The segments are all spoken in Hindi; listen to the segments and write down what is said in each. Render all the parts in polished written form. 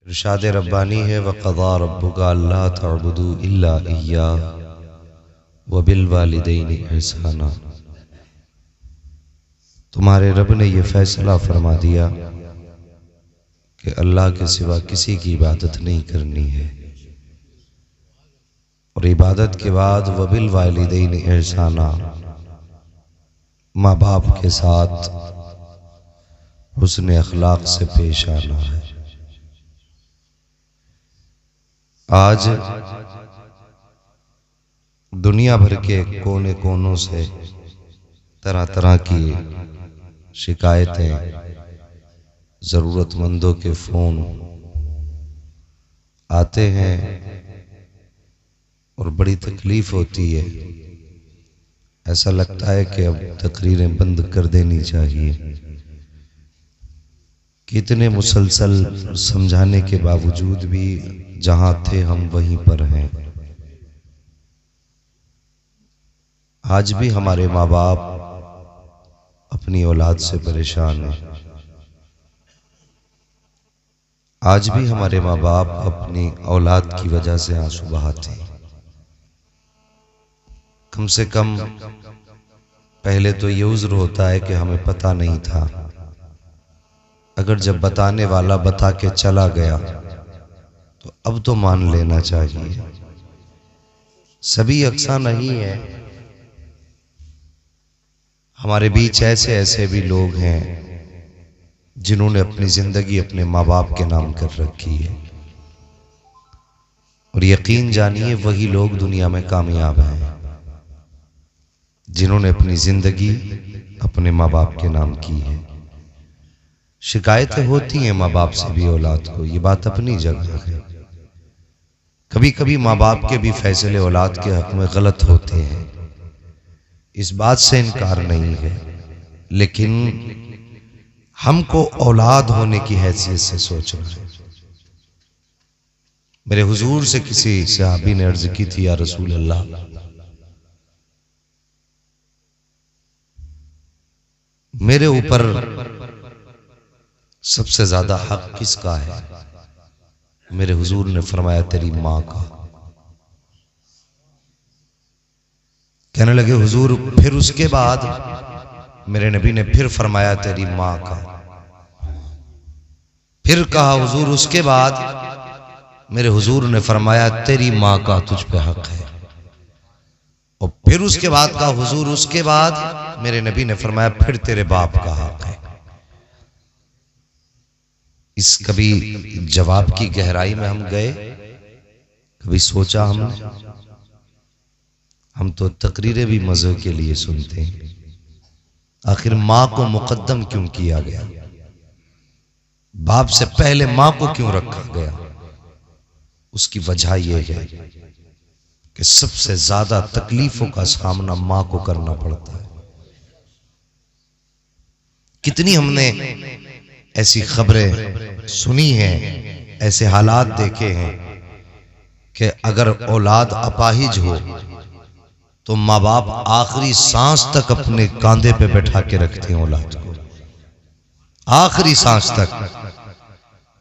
इरशाद रब्बानी है वक़ज़ा रब्बुका अल्ला तअबुदू इल्ला इय्याह व बिल वालिदैनि इहसाना। तुम्हारे रब ने यह फैसला फरमा दिया कि अल्लाह के सिवा किसी की इबादत नहीं करनी है और इबादत के बाद व बिल वालिदैनि इहसाना, माँ बाप के साथ हुस्न अखलाक से पेश आना है। आज दुनिया भर के कोने कोनों से तरह तरह की शिकायतें, ज़रूरतमंदों के फ़ोन आते हैं और बड़ी तकलीफ़ होती है। ऐसा लगता है कि अब तकरीरें बंद कर देनी चाहिए। कितने मुसलसल समझाने के बावजूद भी जहां थे हम वहीं पर हैं। आज भी हमारे माँ बाप अपनी औलाद से परेशान हैं। आज भी हमारे माँ बाप अपनी औलाद की वजह से आंसू बहाते हैं। कम से कम पहले तो ये उज़्र होता है कि हमें पता नहीं था। अगर जब बताने वाला बता के चला गया तो अब तो मान लेना चाहिए। सभी यकसा नहीं है, हमारे बीच ऐसे ऐसे भी लोग हैं जिन्होंने अपनी जिंदगी अपने माँ बाप के नाम कर रखी है और यकीन जानिए वही लोग दुनिया में कामयाब हैं जिन्होंने अपनी जिंदगी अपने माँ बाप के नाम की है। शिकायतें होती हैं माँ बाप से भी औलाद को, ये बात अपनी जगह है। कभी कभी माँ बाप के भी फैसले औलाद के हक में गलत होते हैं, इस बात से इनकार नहीं है, लेकिन हमको औलाद होने की हैसियत से सोचना है। मेरे हुजूर से किसी सहाबी ने अर्ज की थी, या रसूल अल्लाह, मेरे ऊपर सबसे ज्यादा हक किसका है? मेरे हुजूर ने फरमाया तेरी माँ का। कहने लगे हुजूर फिर उसके बाद? मेरे नबी ने फिर फरमाया तेरी माँ का। फिर कहा हुजूर उसके बाद? मेरे हुजूर ने फरमाया तेरी माँ का तुझ पे हक है। और फिर उसके बाद कहा हुजूर उसके बाद? मेरे नबी ने फरमाया फिर तेरे बाप का हक है। इस कभी जवाब की गहराई में हम गए? कभी सोचा हमने? हम तो तकरीरें भी मजे के लिए सुनते हैं। आखिर मां को मुकद्दम क्यों किया गया? बाप से पहले मां को क्यों रखा गया? उसकी वजह यह है कि सबसे ज्यादा तकलीफों का सामना मां को करना पड़ता है। कितनी हमने ऐसी खबरें सुनी हैं, ऐसे हालात देखे हैं कि अगर औलाद अपाहिज हो तो माँ बाप आखिरी सांस तक अपने कांधे पे बैठा के रखते हैं औलाद को, आखिरी सांस तक।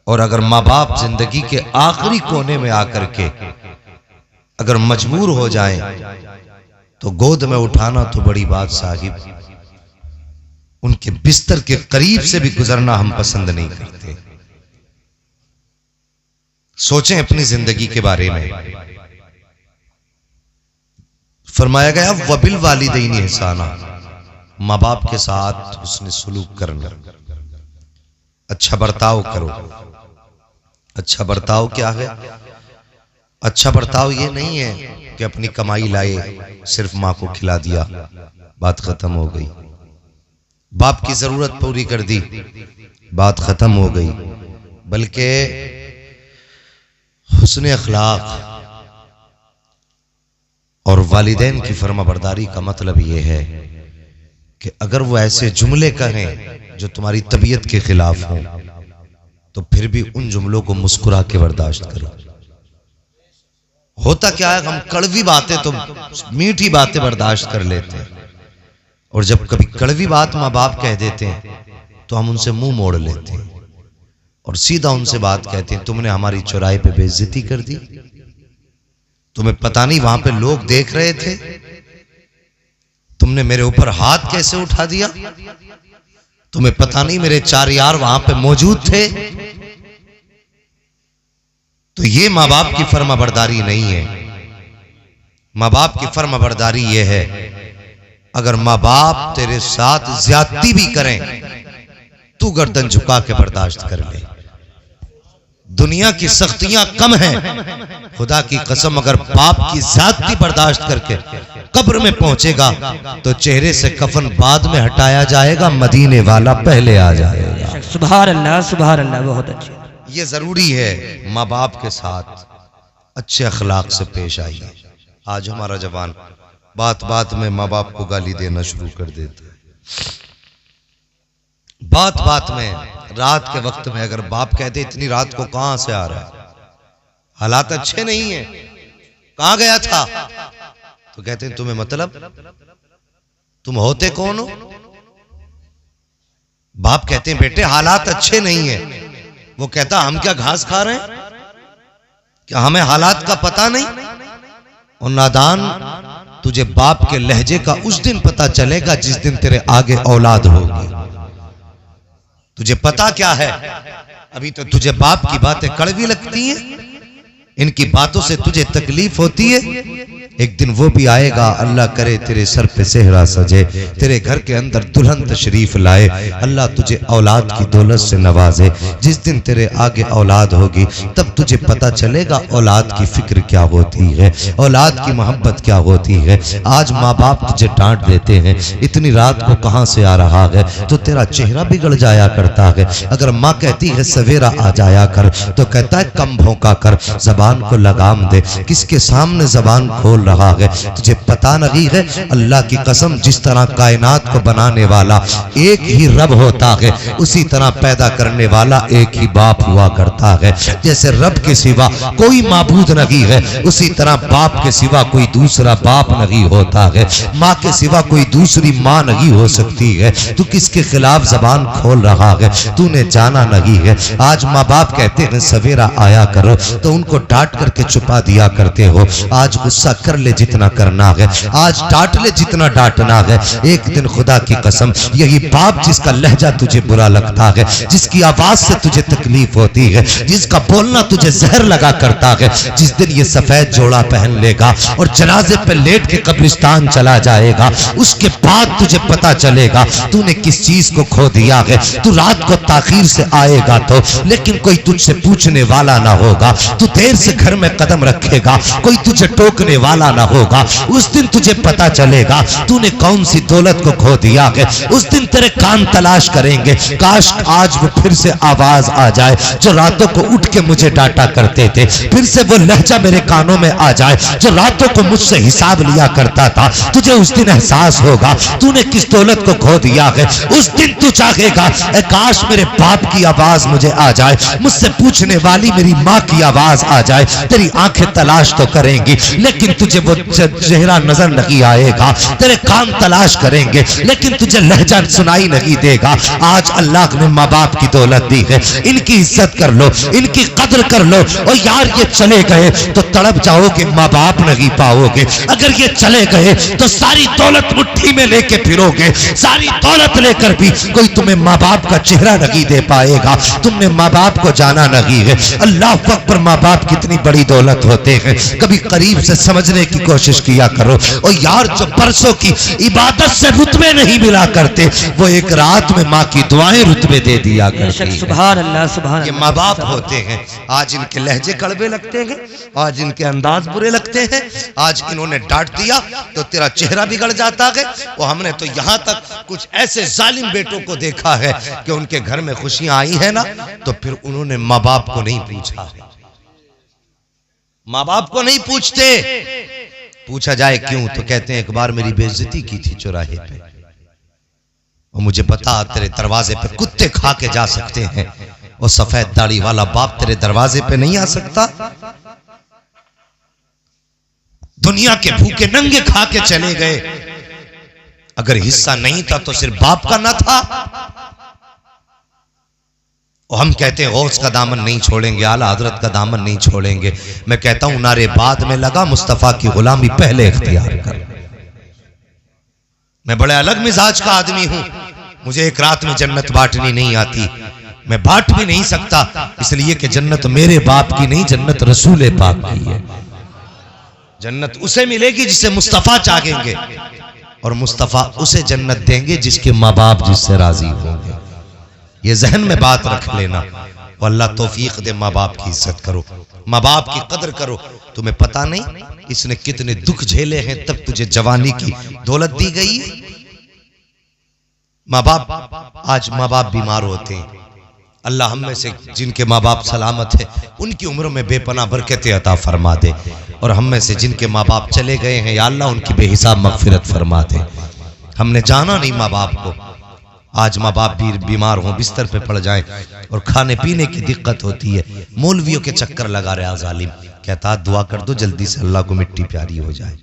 और अगर माँ बाप जिंदगी के आखिरी कोने में आकर के अगर मजबूर हो जाएं तो गोद में उठाना तो बड़ी बात साहिब, उनके बिस्तर के करीब से भी गुजरना हम पसंद नहीं करते। सोचें अपनी जिंदगी के बारे में। फरमाया गया वबिल वालिदैनि इहसाना, माँ बाप के साथ उसने सुलूक करना, अच्छा बर्ताव करो। अच्छा बर्ताव क्या है? अच्छा बर्ताव ये नहीं है कि अपनी कमाई लाए सिर्फ माँ को खिला दिया, बात खत्म हो गई। बाप की जरूरत पूरी कर दी, बात खत्म हो गई। बल्कि हुस्न अखलाक और वालिदैन की फर्माबरदारी का मतलब यह है कि अगर वो ऐसे जुमले कहें जो तुम्हारी तबीयत के खिलाफ हो तो फिर भी उन जुमलों को मुस्कुरा के बर्दाश्त करो। होता क्या है, हम कड़वी बातें तो मीठी बातें बर्दाश्त कर लेते हैं, और जब कभी कड़वी बात माँ बाप कह देते हैं तो हम उनसे मुंह मोड़ लेते हैं। और सीधा उनसे बात कहते हैं, तुमने हमारी चौराहे पे बेइज्जती कर दी, तुम्हें पता नहीं वहां पे लोग देख रहे थे, तुमने मेरे ऊपर हाथ कैसे उठा दिया, तुम्हें पता नहीं मेरे 4 यार वहां पे मौजूद थे। तो ये माँ बाप की फर्माबरदारी नहीं है। माँ बाप की फर्माबरदारी ये है, अगर माँ बाप तेरे साथ ज्यादती भी करें तू गर्दन झुका के बर्दाश्त कर ले। दुनिया की सख्तियां कम हैं, खुदा की कसम अगर बाप की ज्यादती बर्दाश्त करके कब्र में पहुंचेगा तो चेहरे से कफन बाद में हटाया जाएगा, मदीने वाला पहले आ जाएगा। सुभान अल्लाह, सुभान अल्लाह। बहुत अच्छे। ये जरूरी है माँ बाप के साथ अच्छे अखलाक से पेश आइए। आज हमारा जवान बात बात में माँ बाप को गाली देना शुरू कर देता है। बात बात में, रात के वक्त में अगर बाप कहते इतनी रात को कहां से आ रहा है, हालात अच्छे नहीं है, कहां गया था, तो कहते हैं तुम्हें मतलब, तुम होते कौन हो। बाप कहते हैं बेटे हालात अच्छे नहीं है। वो कहता हम क्या घास खा रहे हैं, क्या हमें हालात का पता नहीं। और नादान, तुझे बाप के लहजे का उस दिन पता चलेगा जिस दिन तेरे आगे औलाद होगी। तुझे पता क्या है, अभी तो तुझे बाप की बातें कड़वी लगती हैं, इनकी बातों से तुझे तकलीफ होती है। एक दिन वो भी आएगा, अल्लाह करे तेरे सर पे सेहरा सजे, तेरे घर के अंदर दुल्हन तशरीफ लाए, अल्लाह तुझे औलाद की दौलत से नवाजे। जिस दिन तेरे आगे औलाद होगी तब तुझे पता चलेगा औलाद की फिक्र क्या होती है, औलाद की मोहब्बत क्या होती है। आज माँ बाप तुझे डांट देते हैं, इतनी रात को कहां से आ रहा है, तो तेरा चेहरा बिगड़ जाया करता है। अगर माँ कहती है सवेरा आ जाया कर, तो कहता है कम भौंका कर, जबान को लगाम दे। किसके सामने जबान खोल रहा है, तुझे पता नहीं है। अल्लाह की कसम, जिस तरह कायनात को बनाने वाला एक ही रब होता है, उसी तरह पैदा करने वाला एक ही बाप हुआ करता है। जैसे रब के सिवा कोई माबूद नहीं है, उसी तरह बाप के सिवा कोई दूसरा बाप नहीं होता है, माँ के सिवा कोई दूसरी माँ नहीं हो सकती है। तू किसके खिलाफ जबान खोल रहा है, तूने जाना नहीं है। आज माँ बाप कहते हैं सवेरा आया करो, तो उनको डांट करके छुपा दिया करते हो। आज गुस्सा कर ले जितना करना है, आज डांट ले जितना डांटना है। एक दिन खुदा की कसम, यही बाप जिसका लहजा तुझे बुरा लगता है, जिसकी आवाज से तुझे तकलीफ होती है, जिसका बोलना तुझे जहर लगा करता है, जिस दिन ये सफेद जोड़ा पहन लेगा और जनाजे पे लेट के कब्रिस्तान चला जाएगा, उसके बाद तुझे पता चलेगा तूने किस चीज को खो दिया है। तू रात को ताखीर से आएगा तो, लेकिन कोई तुझसे पूछने वाला ना होगा। तू देर से घर में कदम रखेगा, कोई तुझे टोकने वाला ना होगा। उस दिन तुझे पता चलेगा तूने कौन सी दौलत को खो दिया है। उस दिन तेरे कान तलाश करेंगे, काश आज वो फिर से आवाज आ जाए जो रातों को उठ के मुझे डांटा करते थे, फिर से वो लहजा मेरे कानों में आ जाए जो रातों को मुझसे हिसाब लिया करता था। तुझे उस दिन एहसास होगा तूने किस दौलत को खो दिया है। उस दिन तू चाहेगा काश मेरे बाप की आवाज मुझे आ जाए, मुझसे पूछने वाली मेरी माँ की आवाज आ जाए। तेरी आंखें तलाश तो करेंगी, लेकिन तुझे वो चेहरा नजर नहीं आएगा। तेरे कान तलाश करेंगे, लेकिन तुझे लहजा सुनाई नहीं देगा। आज अल्लाह ने माँ बाप की दौलत दी है, इनकी इज्जत कर लो, इनकी कदर कर लो। और यार ये चले गए तो तड़प जाओगे, माँ बाप नहीं पाओगे। अगर ये चले गए तो सारी दौलत मुट्ठी में लेके फिरोगे, सारी दौलत लेकर भी कोई तुम्हें माँ बाप का चेहरा नहीं दे पाएगा। तुमने माँ बाप को जाना नहीं है। अल्लाह अकबर, माँ बाप कितनी बड़ी दौलत होते हैं, कभी करीब से समझने की कोशिश किया करो। और यार जो बरसों की इबादत से रुतबे नहीं मिला करते, वो एक रात में माँ की दुआएं रुतबे दे दिया करती हैं। सुभान अल्लाह, सुभान ये माँ बाप होते हैं। आज इनके लहजे कड़वे लगते हैं, आज इनके अंदाज बुरे लगते हैं। आज इन्होंने डांट दिया तो तेरा चेहरा बिगड़ जाता है। और हमने तो यहाँ तक कुछ ऐसे जालिम बेटों को देखा है कि उनके घर में खुशियां आई है ना, तो फिर उन्होंने माँ बाप को नहीं पूछा। माँ बाप को नहीं पूछते। पूछा जाए क्यों, तो कहते हैं एक बार मेरी बेइज्जती की थी चौराहे पे, और मुझे पता तेरे दरवाजे पे कुत्ते खा के जा सकते हैं, और सफेद दाढ़ी वाला बाप तेरे दरवाजे पे नहीं आ सकता। दुनिया के भूखे नंगे खा के चले गए, अगर हिस्सा नहीं था तो सिर्फ बाप का ना था। और हम कहते हैं गौस का दामन नहीं छोड़ेंगे, आला हजरत का दामन नहीं छोड़ेंगे। मैं कहता हूं नारे बाद में लगा, मुस्तफा की गुलामी पहले इख्तियार कर। मैं बड़े अलग मिजाज का आदमी हूं, मुझे एक रात में जन्नत बांटनी नहीं आती, मैं बांट भी नहीं सकता, इसलिए कि जन्नत मेरे बाप की नहीं, जन्नत रसूल पाक की है। जन्नत उसे मिलेगी जिसे मुस्तफा चाहेंगे, और मुस्तफा उसे जन्नत देंगे जिसके माँ बाप जिससे राजी होंगे। ये जहन में बात रख लेना। और अल्लाह तौफीक दे, माँ बाप की इज्जत करो, माँ बाप की कदर करो। तुम्हें पता नहीं इसने कितने दुख झेले हैं, तब तुझे जवानी की दौलत दी गई है। माँ बाप, आज माँ बाप बीमार होते हैं, अल्लाह हम में से जिनके माँ बाप सलामत है उनकी उम्र में बेपनाह बरकत अता फरमा दे, और हम में से जिनके माँ बाप चले गए हैं या अल्लाह उनकी बेहिसाब मगफिरत फरमा दे। हमने जाना नहीं माँ बाप को, आज माँ बाप भी बीमार हों, बिस्तर पे पड़ जाएं और खाने पीने की दिक्कत होती है, मौलवियों के चक्कर लगा रहा जालिम। कहता दुआ कर दो जल्दी से अल्लाह को मिट्टी प्यारी हो जाए,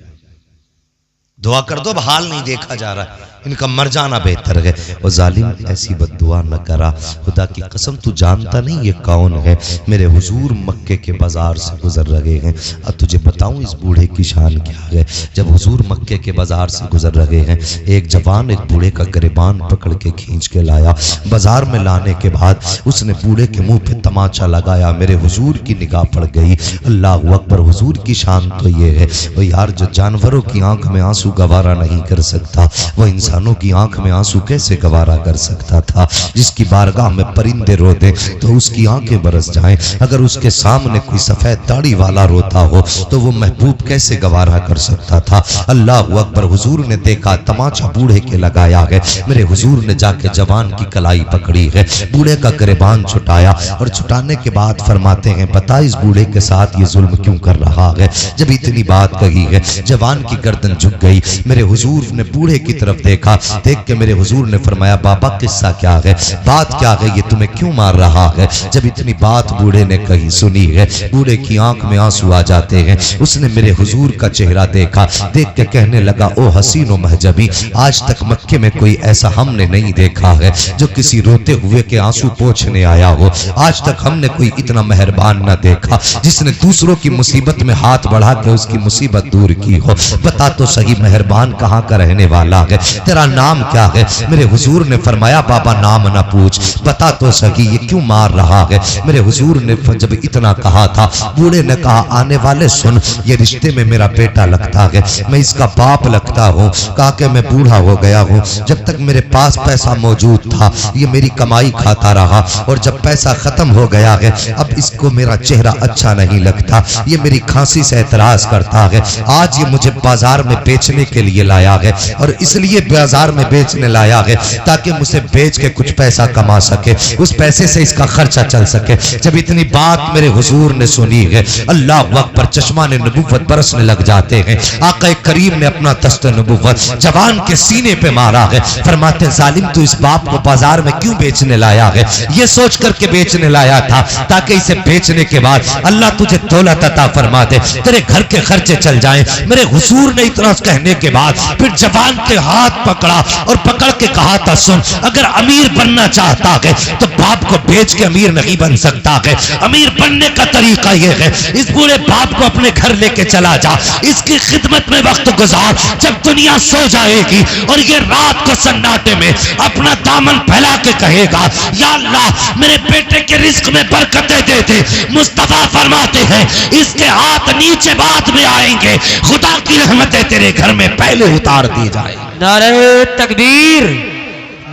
दुआ कर दो, अब हाल नहीं देखा जा रहा, इनका मर जाना बेहतर है। और जालिम ऐसी बद्दुआ न करा, खुदा की कसम तू जानता नहीं ये कौन है। मेरे हुजूर मक्के के बाजार से गुजर रहे हैं। अब तुझे बताऊं इस बूढ़े की शान क्या है। जब हुजूर मक्के के बाजार से गुजर रहे हैं, एक जवान एक बूढ़े का गिरबान पकड़ के खींच के लाया। बाजार में लाने के बाद उसने बूढ़े के मुंह पे तमाचा लगाया। मेरे हुजूर की निगाह पड़ गई। अल्लाह अकबर, हुजूर की शान तो ये है। वो यार जो जानवरों की आंख में आंसू गवारा नहीं कर सकता, वो इंसानों की आंख में आंसू कैसे गवारा कर सकता था। जिसकी बारगाह में परिंदे रो दे तो उसकी आंखें बरस जाएं, अगर उसके सामने कोई सफेद दाढ़ी वाला रोता हो तो वो महबूब कैसे गवारा कर सकता था। अल्लाह अकबर, हुजूर ने देखा तमाचा बूढ़े के लगाया है। मेरे हुजूर ने जाके जवान की कलाई पकड़ी है, बूढ़े का गिरबान छुटाया, और छुटाने के बाद फरमाते हैं बता इस बूढ़े के साथ ये जुल्म क्यों कर रहा है। जब इतनी बात कही है, जवान की गर्दन झुक गई। मेरे हुजूर ने बूढ़े की तरफ देखा, देख के मेरे हुजूर ने फरमाया बाबा किस्सा क्या है, बात क्या है, ये तुम्हें क्यों मार रहा है। जब इतनी बात बूढ़े ने कही सुनी है, बूढ़े की आंख में आंसू आ जाते हैं। उसने मेरे हुजूर का चेहरा देखा, देख के कहने लगा ओ हसीनो महजबी, आज तक मक्के में कोई ऐसा हमने नहीं देखा है जो किसी रोते हुए के आंसू पोंछने आया हो। आज तक हमने कोई इतना मेहरबान न देखा जिसने दूसरों की मुसीबत में हाथ बढ़ा के उसकी मुसीबत दूर की हो। बता तो सही मेहरबान कहाँ का रहने वाला है, तेरा नाम क्या है। मेरे हुजूर ने फरमाया बाबा नाम ना पूछ, बता तो सही ये क्यों मार रहा है। मेरे हुजूर ने जब इतना कहा था, बूढ़े ने कहा आने वाले सुन, ये रिश्ते में मेरा बेटा लगता है, मैं इसका बाप लगता हूँ। कहा कि मैं बूढ़ा हो गया हूँ, जब तक मेरे पास पैसा मौजूद था ये मेरी कमाई खाता रहा, और जब पैसा खत्म हो गया है अब इसको मेरा चेहरा अच्छा नहीं लगता, ये मेरी खांसी से एतराज करता है। आज ये मुझे बाजार में बेचने के लिए लाया है, और इसलिए बाजार में बेचने लाया है ताकि मुझे बेच के कुछ पैसा कमा सके, उस पैसे से इसका खर्चा चल सके। जब इतनी बात मेरे हुजूर ने सुनी है, अल्लाह अकबर, चश्मा ने नबुव्वत बरसने लग जाते हैं। आका करीम ने अपना दस्त नबुव्वत जवान के सीने पे मारा है। फरमाते जालिम तू इस बाप को बाजार में क्यों बेचने लाया है। ये सोच करके बेचने लाया था ताकि इसे बेचने के बाद अल्लाह तुझे दौलत अता फरमा दे, तेरे घर के खर्चे चल जाएं। मेरे हुजूर ने इतना कहने के बाद फिर जवान के हाथ पकड़ा और पकड़ के कहा था सुन, अगर अमीर बनना चाहता है तो बाप को बेच के अमीर नहीं बन सकता है। अमीर बनने का तरीका यह है, इस बूढ़े बाप को अपने घर लेके चला जा, इसकी खिदमत में वक्त गुजार। जब दुनिया सो जाएगी और ये रात को सन्नाटे में अपना दामन फैला के कहेगा या अल्लाह मेरे बेटे के रिस्क में बरकतें दे दे, मुस्तफा फरमाते हैं इसके हाथ नीचे बाद में आएंगे, खुदा की रहमतें तेरे घर में पहले उतार दी जाए। नारे तकबीर,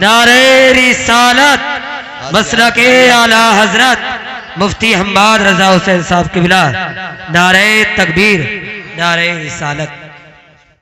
नारे रिसालत, मसलके आला हजरत मुफ्ती हम्माद रजा हुसैन साहब किबला। नारे तकबीर, नारे रिसालत।